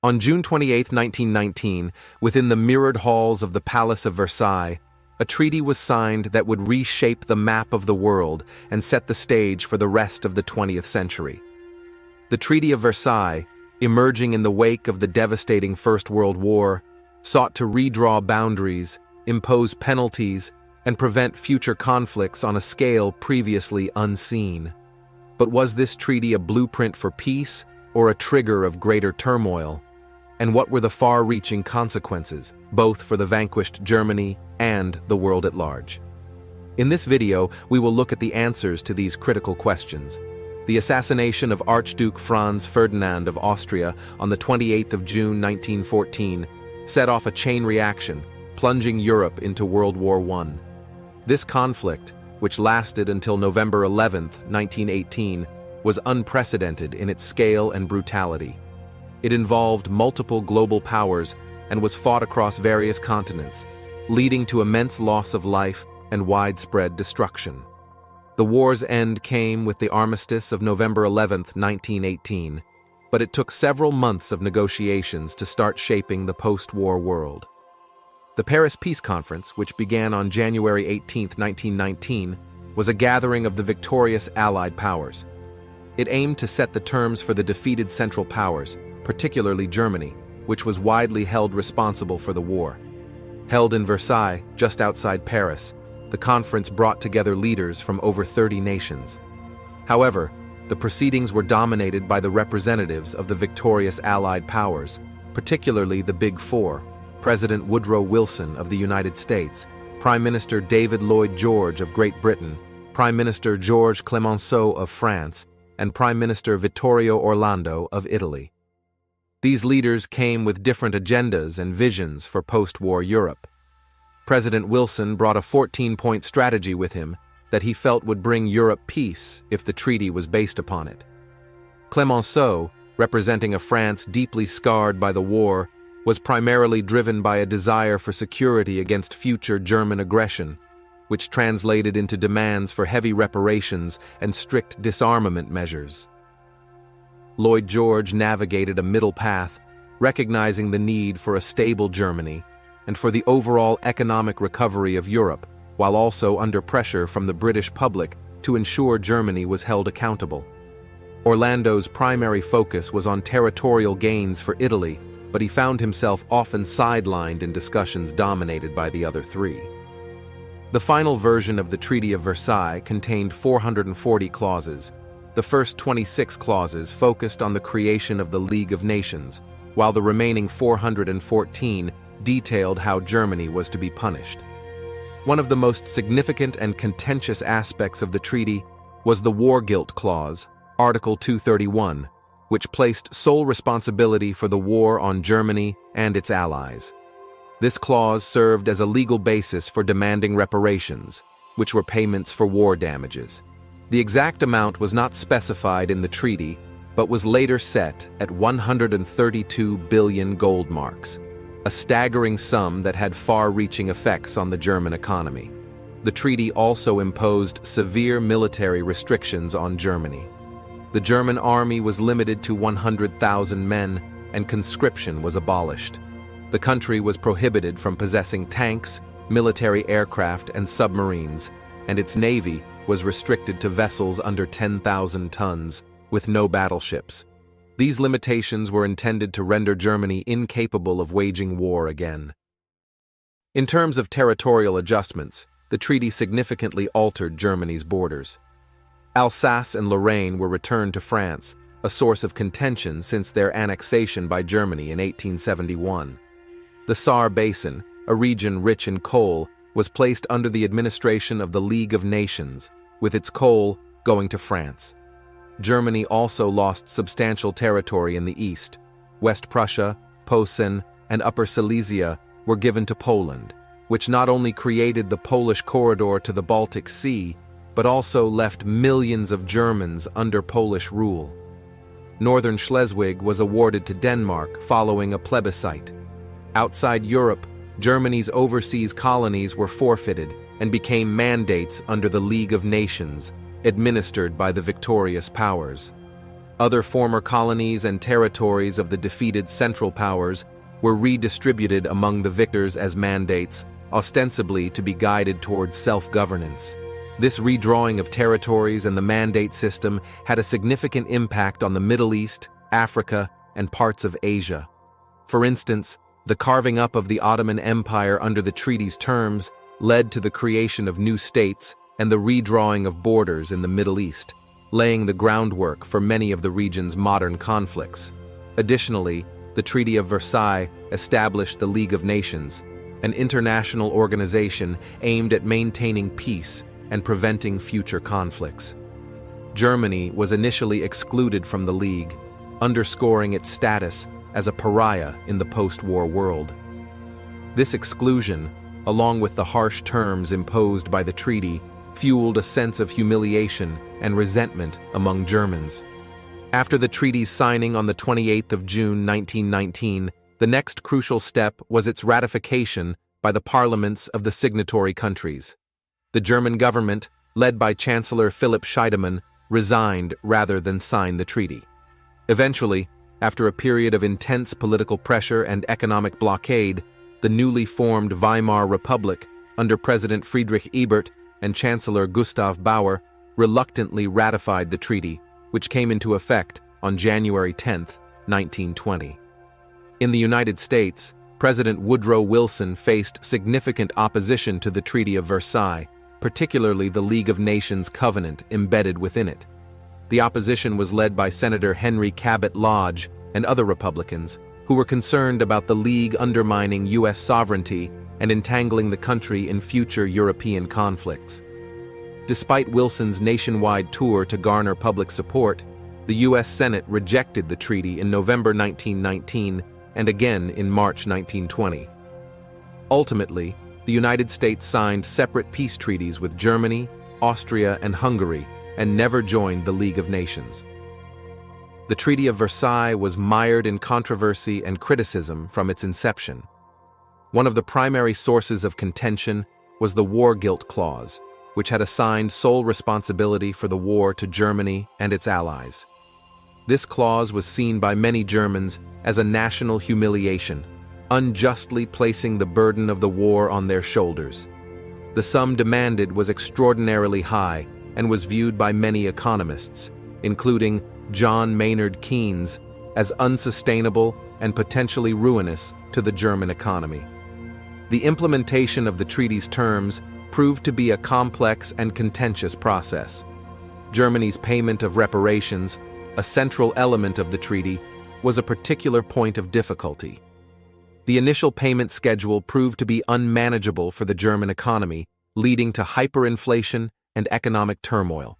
On June 28, 1919, within the mirrored halls of the Palace of Versailles, a treaty was signed that would reshape the map of the world and set the stage for the rest of the 20th century. The Treaty of Versailles, emerging in the wake of the devastating First World War, sought to redraw boundaries, impose penalties, and prevent future conflicts on a scale previously unseen. But was this treaty a blueprint for peace or a trigger of greater turmoil? And what were the far-reaching consequences, both for the vanquished Germany and the world at large? In this video, we will look at the answers to these critical questions. The assassination of Archduke Franz Ferdinand of Austria on the 28th of June 1914 set off a chain reaction, plunging Europe into World War I. This conflict, which lasted until November 11, 1918, was unprecedented in its scale and brutality. It involved multiple global powers and was fought across various continents, leading to immense loss of life and widespread destruction. The war's end came with the armistice of November 11, 1918, but it took several months of negotiations to start shaping the post-war world. The Paris Peace Conference, which began on January 18, 1919, was a gathering of the victorious Allied powers. It aimed to set the terms for the defeated Central Powers, particularly Germany, which was widely held responsible for the war. Held in Versailles, just outside Paris, the conference brought together leaders from over 30 nations. However, the proceedings were dominated by the representatives of the victorious Allied powers, particularly the Big Four: President Woodrow Wilson of the United States, Prime Minister David Lloyd George of Great Britain, Prime Minister Georges Clemenceau of France, and Prime Minister Vittorio Orlando of Italy. These leaders came with different agendas and visions for post-war Europe. President Wilson brought a 14-point strategy with him that he felt would bring Europe peace if the treaty was based upon it. Clemenceau, representing a France deeply scarred by the war, was primarily driven by a desire for security against future German aggression, which translated into demands for heavy reparations and strict disarmament measures. Lloyd George navigated a middle path, recognizing the need for a stable Germany and for the overall economic recovery of Europe, while also under pressure from the British public to ensure Germany was held accountable. Orlando's primary focus was on territorial gains for Italy, but he found himself often sidelined in discussions dominated by the other three. The final version of the Treaty of Versailles contained 440 clauses. The first 26 clauses focused on the creation of the League of Nations, while the remaining 414 detailed how Germany was to be punished. One of the most significant and contentious aspects of the treaty was the War Guilt Clause, Article 231, which placed sole responsibility for the war on Germany and its allies. This clause served as a legal basis for demanding reparations, which were payments for war damages. The exact amount was not specified in the treaty, but was later set at 132 billion gold marks, a staggering sum that had far-reaching effects on the German economy. The treaty also imposed severe military restrictions on Germany. The German army was limited to 100,000 men, and conscription was abolished. The country was prohibited from possessing tanks, military aircraft, and submarines, and its navy was restricted to vessels under 10,000 tons, with no battleships. These limitations were intended to render Germany incapable of waging war again. In terms of territorial adjustments, the treaty significantly altered Germany's borders. Alsace and Lorraine were returned to France, a source of contention since their annexation by Germany in 1871. The Saar Basin, a region rich in coal, was placed under the administration of the League of Nations, with its coal going to France. Germany also lost substantial territory in the east. West Prussia, Posen, and Upper Silesia were given to Poland, which not only created the Polish corridor to the Baltic Sea, but also left millions of Germans under Polish rule. Northern Schleswig was awarded to Denmark following a plebiscite. Outside Europe, Germany's overseas colonies were forfeited and became mandates under the League of Nations, administered by the victorious powers. Other former colonies and territories of the defeated Central Powers were redistributed among the victors as mandates, ostensibly to be guided towards self-governance. This redrawing of territories and the mandate system had a significant impact on the Middle East, Africa, and parts of Asia. For instance, the carving up of the Ottoman Empire under the treaty's terms led to the creation of new states and the redrawing of borders in the Middle East, laying the groundwork for many of the region's modern conflicts. Additionally, the Treaty of Versailles established the League of Nations, an international organization aimed at maintaining peace and preventing future conflicts. Germany was initially excluded from the League, underscoring its status as a pariah in the post-war world. This exclusion, along with the harsh terms imposed by the treaty, fueled a sense of humiliation and resentment among Germans. After the treaty's signing on the 28th of June 1919, the next crucial step was its ratification by the parliaments of the signatory countries. The German government, led by Chancellor Philipp Scheidemann, resigned rather than sign the treaty. Eventually, after a period of intense political pressure and economic blockade, the newly formed Weimar Republic, under President Friedrich Ebert and Chancellor Gustav Bauer, reluctantly ratified the treaty, which came into effect on January 10, 1920. In the United States, President Woodrow Wilson faced significant opposition to the Treaty of Versailles, particularly the League of Nations covenant embedded within it. The opposition was led by Senator Henry Cabot Lodge and other Republicans, who were concerned about the League undermining U.S. sovereignty and entangling the country in future European conflicts. Despite Wilson's nationwide tour to garner public support, the U.S. Senate rejected the treaty in November 1919 and again in March 1920. Ultimately, the United States signed separate peace treaties with Germany, Austria, and Hungary, and never joined the League of Nations. The Treaty of Versailles was mired in controversy and criticism from its inception. One of the primary sources of contention was the War Guilt Clause, which had assigned sole responsibility for the war to Germany and its allies. This clause was seen by many Germans as a national humiliation, unjustly placing the burden of the war on their shoulders. The sum demanded was extraordinarily high and was viewed by many economists, including John Maynard Keynes, as unsustainable and potentially ruinous to the German economy. The implementation of the treaty's terms proved to be a complex and contentious process. Germany's payment of reparations, a central element of the treaty, was a particular point of difficulty. The initial payment schedule proved to be unmanageable for the German economy, leading to hyperinflation and economic turmoil.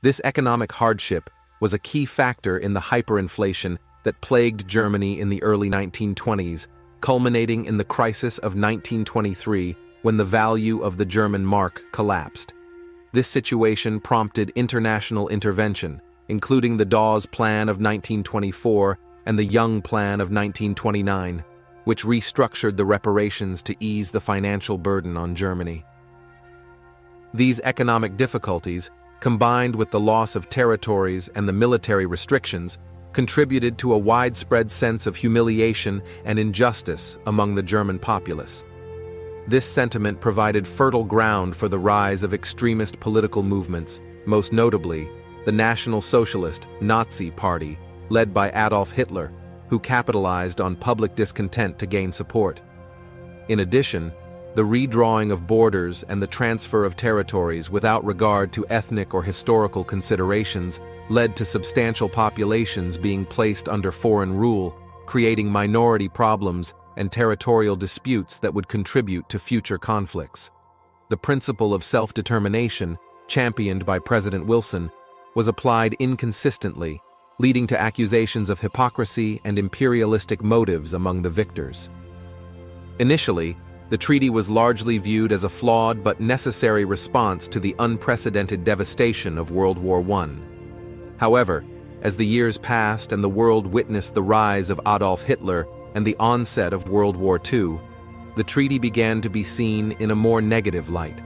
This economic hardship was a key factor in the hyperinflation that plagued Germany in the early 1920s, culminating in the crisis of 1923 when the value of the German mark collapsed. This situation prompted international intervention, including the Dawes Plan of 1924 and the Young Plan of 1929, which restructured the reparations to ease the financial burden on Germany. These economic difficulties, combined with the loss of territories and the military restrictions, contributed to a widespread sense of humiliation and injustice among the German populace. This sentiment provided fertile ground for the rise of extremist political movements, most notably the National Socialist Nazi Party, led by Adolf Hitler, who capitalized on public discontent to gain support. In addition, the redrawing of borders and the transfer of territories without regard to ethnic or historical considerations led to substantial populations being placed under foreign rule, creating minority problems and territorial disputes that would contribute to future conflicts. The principle of self-determination, championed by President Wilson, was applied inconsistently, leading to accusations of hypocrisy and imperialistic motives among the victors. Initially, the treaty was largely viewed as a flawed but necessary response to the unprecedented devastation of World War I. However, as the years passed and the world witnessed the rise of Adolf Hitler and the onset of World War II, the treaty began to be seen in a more negative light.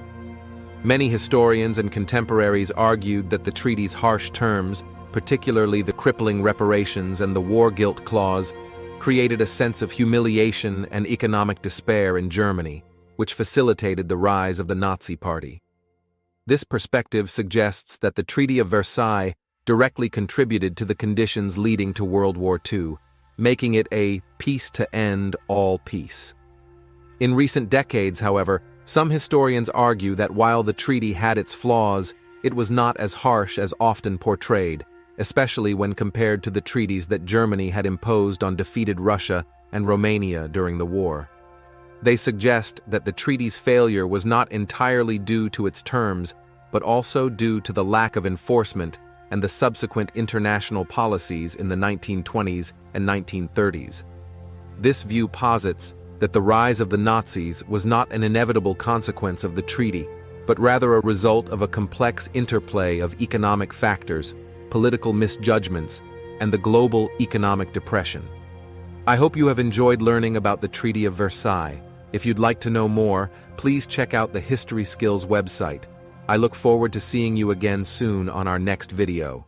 Many historians and contemporaries argued that the treaty's harsh terms particularly the crippling reparations and the war guilt clause, created a sense of humiliation and economic despair in Germany, which facilitated the rise of the Nazi Party. This perspective suggests that the Treaty of Versailles directly contributed to the conditions leading to World War II, making it a peace to end all peace. In recent decades, however, some historians argue that while the treaty had its flaws, it was not as harsh as often portrayed, especially when compared to the treaties that Germany had imposed on defeated Russia and Romania during the war. They suggest that the treaty's failure was not entirely due to its terms, but also due to the lack of enforcement and the subsequent international policies in the 1920s and 1930s. This view posits that the rise of the Nazis was not an inevitable consequence of the treaty, but rather a result of a complex interplay of economic factors, political misjudgments, and the global economic depression. I hope you have enjoyed learning about the Treaty of Versailles. If you'd like to know more, please check out the History Skills website. I look forward to seeing you again soon on our next video.